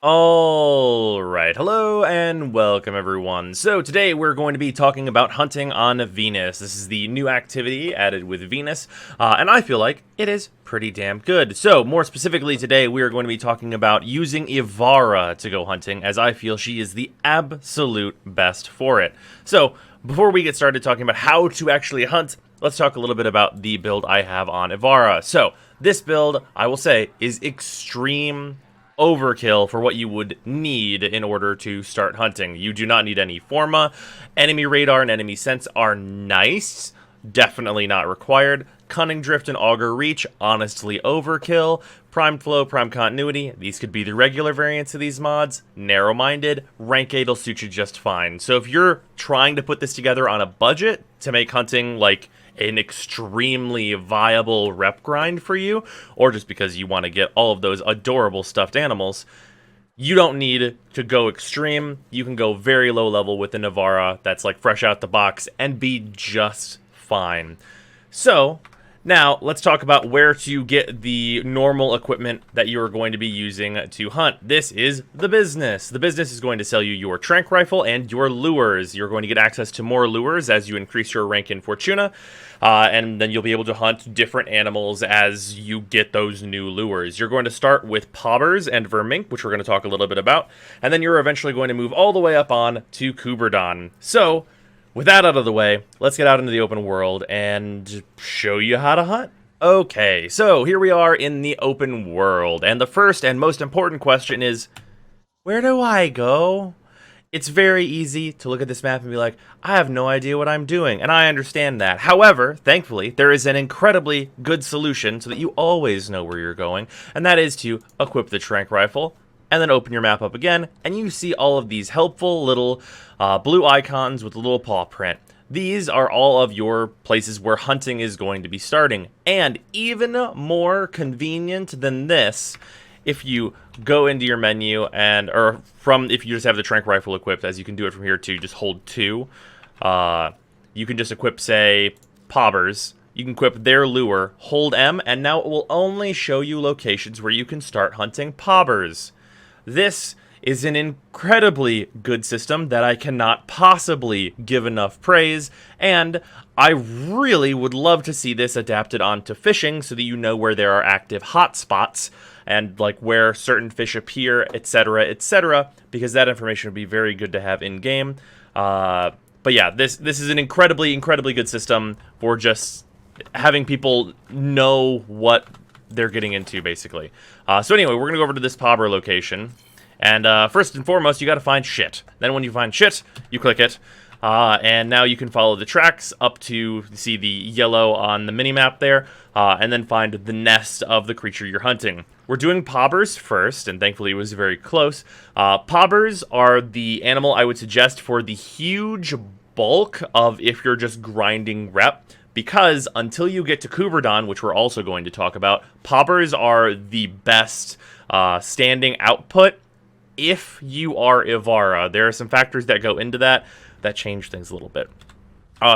Alright, hello and welcome everyone. So today we're going to be talking about hunting on Venus. This is the new activity added with Venus, and I feel like it is pretty damn good. So more specifically today we are going to be talking about using Ivara to go hunting, as I feel she is the absolute best for it. So before we get started talking about how to actually hunt, let's talk a little bit about the build I have on Ivara. So this build, I will say, is extreme overkill for what you would need in order to start hunting. You do not need any forma. Enemy radar and enemy sense are nice, definitely not required. Cunning drift and auger reach, honestly overkill. Prime flow, prime continuity, these could be the regular variants of these mods. Narrow-minded, rank 8 will suit you just fine. So if you're trying to put this together on a budget to make hunting like an extremely viable rep grind for you, or just because you want to get all of those adorable stuffed animals, you don't need to go extreme. You can go very low level with the Navara that's like fresh out the box and be just fine. So now let's talk about where to get the normal equipment that you're going to be using to hunt. This is the business. The business is going to sell you your tranq rifle and your lures. You're going to get access to more lures as you increase your rank in Fortuna. And then you'll be able to hunt different animals as you get those new lures. You're going to start with pobbers and vermink, which we're going to talk a little bit about. And then you're eventually going to move all the way up on to Kuberdon. So with that out of the way, let's get out into the open world and show you how to hunt. Okay, so here we are in the open world, and the first and most important question is, where do I go? It's very easy to look at this map and be like, I have no idea what I'm doing, and I understand that. However, thankfully, there is an incredibly good solution so that you always know where you're going, and that is to equip the tranq rifle, and then open your map up again, and you see all of these helpful little blue icons with a little paw print. These are all of your places where hunting is going to be starting. And even more convenient than this, if you go into your menu and, if you just have the tranq rifle equipped, as you can do it from here too, just hold 2. You can just equip, say, pobbers. You can equip their lure, hold M, and now it will only show you locations where you can start hunting pobbers. This is an incredibly good system that I cannot possibly give enough praise, and I really would love to see this adapted onto fishing so that you know where there are active hotspots and like where certain fish appear, etc., because that information would be very good to have in game. But yeah, this is an incredibly good system for just having people know what they're getting into, basically. So anyway, we're gonna go over to this pobber location, and first and foremost, you gotta find shit. Then when you find shit, you click it, and now you can follow the tracks up to see the yellow on the minimap there, and then find the nest of the creature you're hunting. We're doing pobbers first, and thankfully it was very close. Pobbers are the animal I would suggest for the huge bulk of if you're just grinding rep, because until you get to Kuberdon, which we're also going to talk about, pobbers are the best standing output if you are Ivara. There are some factors that go into that change things a little bit.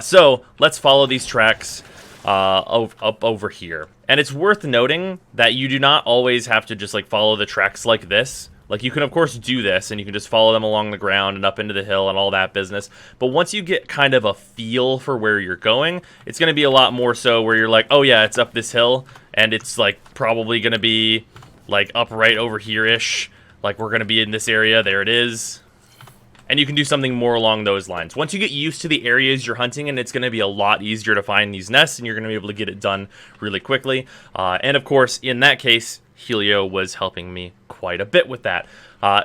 So let's follow these tracks up over here. And it's worth noting that you do not always have to just like follow the tracks like this. Like, you can, of course, do this, and you can just follow them along the ground and up into the hill and all that business. But once you get kind of a feel for where you're going, it's going to be a lot more so where you're like, oh, yeah, it's up this hill, and it's, like, probably going to be, like, up right over here-ish. Like, we're going to be in this area. There it is. And you can do something more along those lines. Once you get used to the areas you're hunting, and it's going to be a lot easier to find these nests, and you're going to be able to get it done really quickly. And, of course, in that case, Helio was helping me quite a bit with that.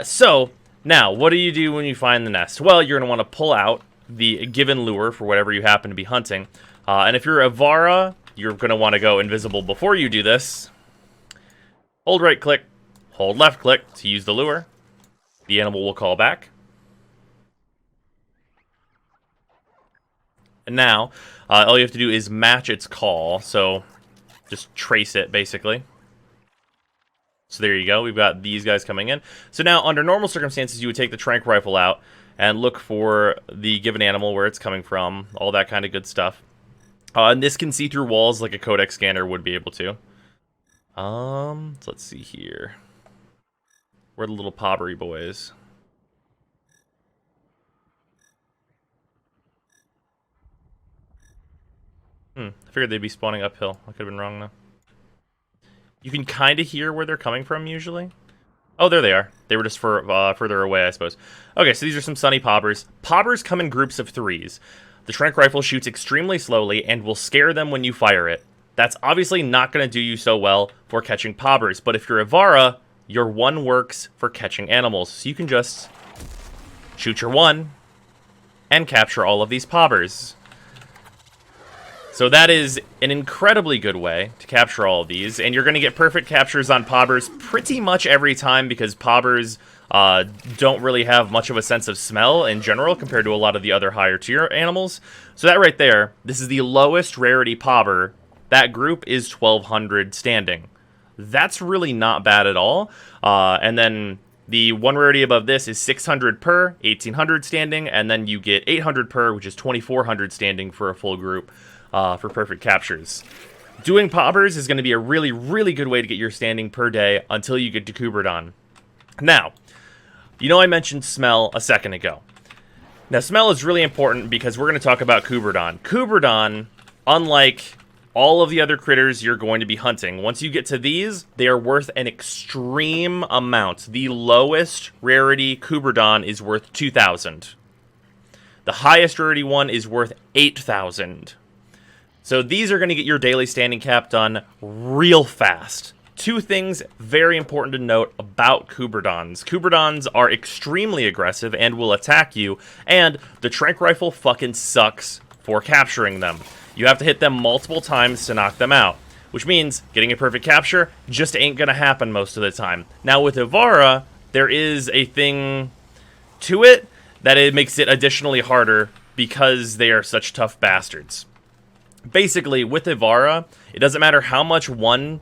So now, what do you do when you find the nest? Well, you're going to want to pull out the given lure for whatever you happen to be hunting. And if you're Ivara, you're going to want to go invisible before you do this. Hold right click, hold left click to use the lure. The animal will call back. And now, all you have to do is match its call. So just trace it, basically. So there you go, we've got these guys coming in. So now, under normal circumstances, you would take the tranq rifle out and look for the given animal, where it's coming from, all that kind of good stuff. And this can see through walls like a codec scanner would be able to. So let's see here. Where are the little pobbery boys? I figured they'd be spawning uphill. I could have been wrong, though. You can kind of hear where they're coming from, usually. Oh, there they are. They were just further away, I suppose. Okay, so these are some sunny pobbers. Pobbers come in groups of 3s. The Tranq rifle shoots extremely slowly and will scare them when you fire it. That's obviously not going to do you so well for catching pobbers, but if you're Ivara, your 1 works for catching animals. So you can just shoot your 1 and capture all of these pobbers. So that is an incredibly good way to capture all of these, and you're going to get perfect captures on pobbers pretty much every time because pobbers don't really have much of a sense of smell in general compared to a lot of the other higher tier animals. So that right there, this is the lowest rarity pobber. That group is 1200 standing. That's really not bad at all. And then the 1 rarity above this is 600 per, 1800 standing, and then you get 800 per, which is 2400 standing for a full group. For perfect captures. Doing pobbers is going to be a really, really good way to get your standing per day until you get to Kuberdon. Now, you know I mentioned smell a second ago. Now, smell is really important because we're going to talk about Kuberdon. Kuberdon, unlike all of the other critters you're going to be hunting, once you get to these, they are worth an extreme amount. The lowest rarity Kuberdon is worth 2,000. The highest rarity one is worth 8,000. So these are going to get your daily standing cap done real fast. 2 things very important to note about Kuberdons. Kuberdons are extremely aggressive and will attack you, and the Tranq rifle fucking sucks for capturing them. You have to hit them multiple times to knock them out, which means getting a perfect capture just ain't going to happen most of the time. Now with Ivara, there is a thing to it that it makes it additionally harder because they are such tough bastards. Basically, with Ivara, it doesn't matter how much one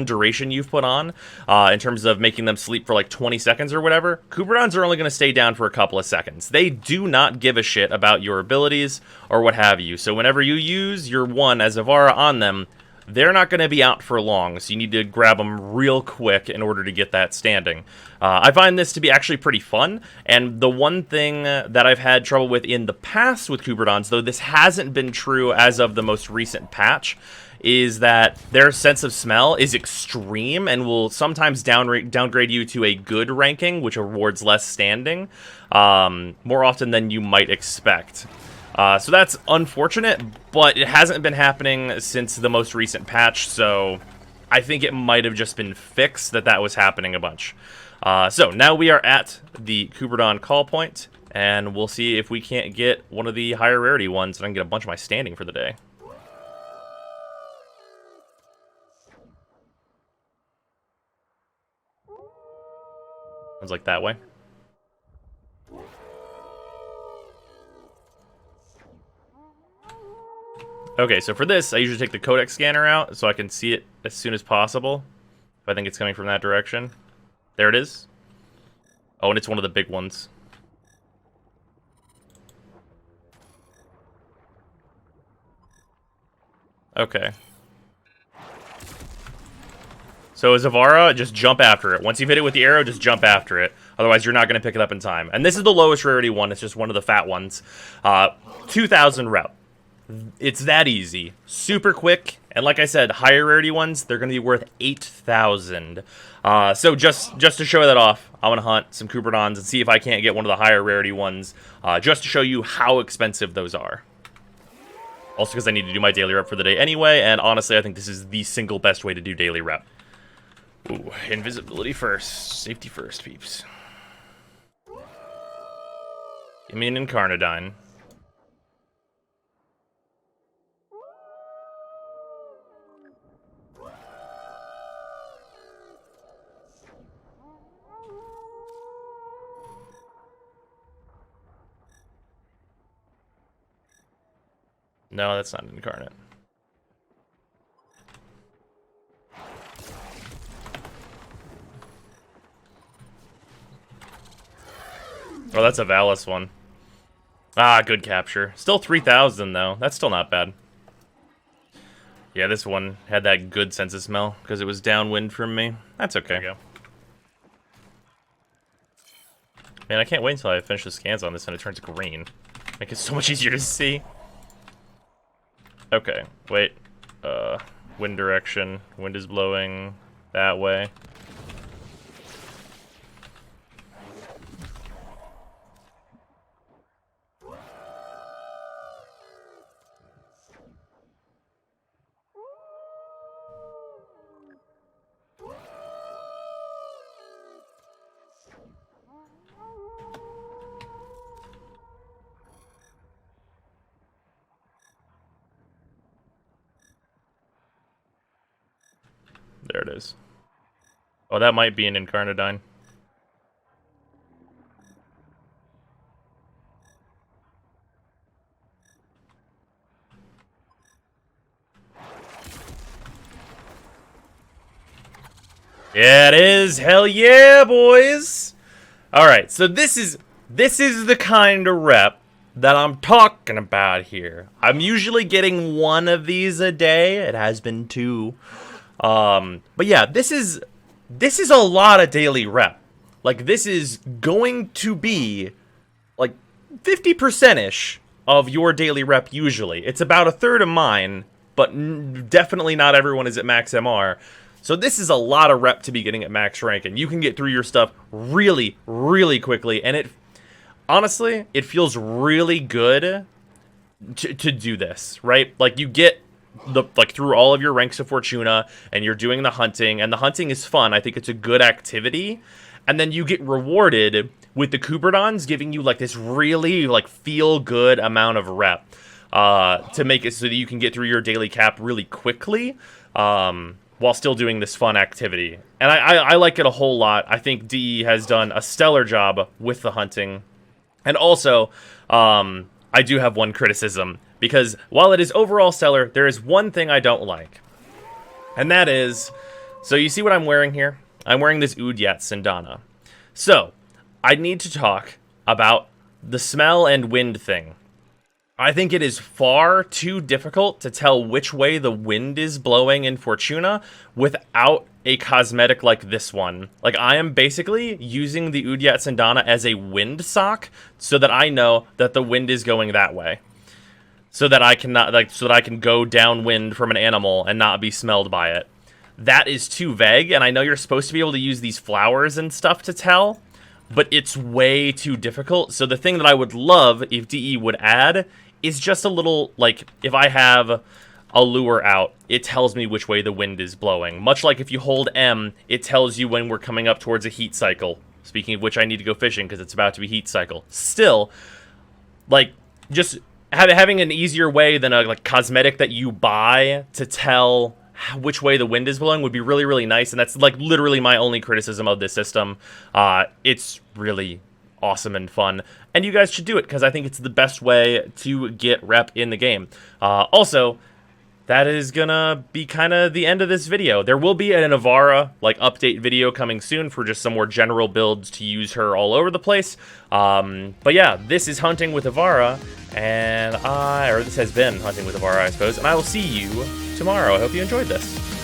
duration you've put on, in terms of making them sleep for like 20 seconds or whatever. Kuberdons are only going to stay down for a couple of seconds. They do not give a shit about your abilities or what have you. So whenever you use your 1 as Ivara on them, they're not going to be out for long, so you need to grab them real quick in order to get that standing. I find this to be actually pretty fun, and the one thing that I've had trouble with in the past with Kuberdons, though this hasn't been true as of the most recent patch, is that their sense of smell is extreme and will sometimes downgrade you to a good ranking, which awards less standing, more often than you might expect. So that's unfortunate, but it hasn't been happening since the most recent patch, so I think it might have just been fixed that was happening a bunch. So now we are at the Kuberdon call point, and we'll see if we can't get one of the higher rarity ones, and I can get a bunch of my standing for the day. Sounds like that way. Okay, so for this, I usually take the codec scanner out so I can see it as soon as possible. If I think it's coming from that direction. There it is. Oh, and it's one of the big ones. Okay. So as Ivara, just jump after it. Once you've hit it with the arrow, just jump after it. Otherwise, you're not going to pick it up in time. And this is the lowest rarity one. It's just one of the fat ones. 2,000 route. It's that easy. Super quick. And like I said, higher rarity ones, they're going to be worth 8,000. So just to show that off, I'm going to hunt some Kuberdons and see if I can't get one of the higher rarity ones, just to show you how expensive those are. Also because I need to do my daily rep for the day anyway, and honestly, I think this is the single best way to do daily rep. Ooh, invisibility first. Safety first, peeps. Give me an Incarnadine. No, that's not an incarnate. Oh, that's a Valis one. Ah, good capture. Still 3,000, though. That's still not bad. Yeah, this one had that good sense of smell, because it was downwind from me. That's okay. Man, I can't wait until I finish the scans on this and it turns green. Make it so much easier to see. Okay, wait. Wind direction. Wind is blowing that way. There it is. Oh, that might be an Incarnadine. Yeah, it is. Hell yeah, boys. All right, so this is the kind of rep that I'm talking about here. I'm usually getting one of these a day. It has been two. But yeah, this is a lot of daily rep. Like, this is going to be like 50%-ish of your daily rep usually. It's about a third of mine, but definitely not everyone is at max MR. So this is a lot of rep to be getting at max rank, and you can get through your stuff really, really quickly. And it, honestly, it feels really good to do this, right? Like, you get through all of your ranks of Fortuna, and you're doing the hunting, and the hunting is fun. I think it's a good activity. And then you get rewarded with the Kuberdons giving you like this really like feel good amount of rep to make it so that you can get through your daily cap really quickly while still doing this fun activity. And I like it a whole lot. I think DE has done a stellar job with the hunting. And also, I do have one criticism, because while it is overall stellar, there is one thing I don't like. And that is, so you see what I'm wearing here? I'm wearing this Udyat Sindana. So, I need to talk about the smell and wind thing. I think it is far too difficult to tell which way the wind is blowing in Fortuna without a cosmetic like this one. Like, I am basically using the Udyat Sindana as a wind sock so that I know that the wind is going that way. So that I can go downwind from an animal and not be smelled by it. That is too vague, and I know you're supposed to be able to use these flowers and stuff to tell, but it's way too difficult. So the thing that I would love if DE would add is just a little, like, if I have a lure out, it tells me which way the wind is blowing. Much like if you hold M, it tells you when we're coming up towards a heat cycle. Speaking of which, I need to go fishing because it's about to be heat cycle. Still, like, just having an easier way than a like cosmetic that you buy to tell which way the wind is blowing would be really, really nice. And that's like literally my only criticism of this system. It's really awesome and fun, and you guys should do it because I think it's the best way to get rep in the game. Also, that is gonna be kind of the end of this video. There will be an Avara like update video coming soon for just some more general builds to use her all over the place. But yeah, this is Hunting with Avara, and this has been Hunting with Avara, I suppose, and I will see you tomorrow. I hope you enjoyed this.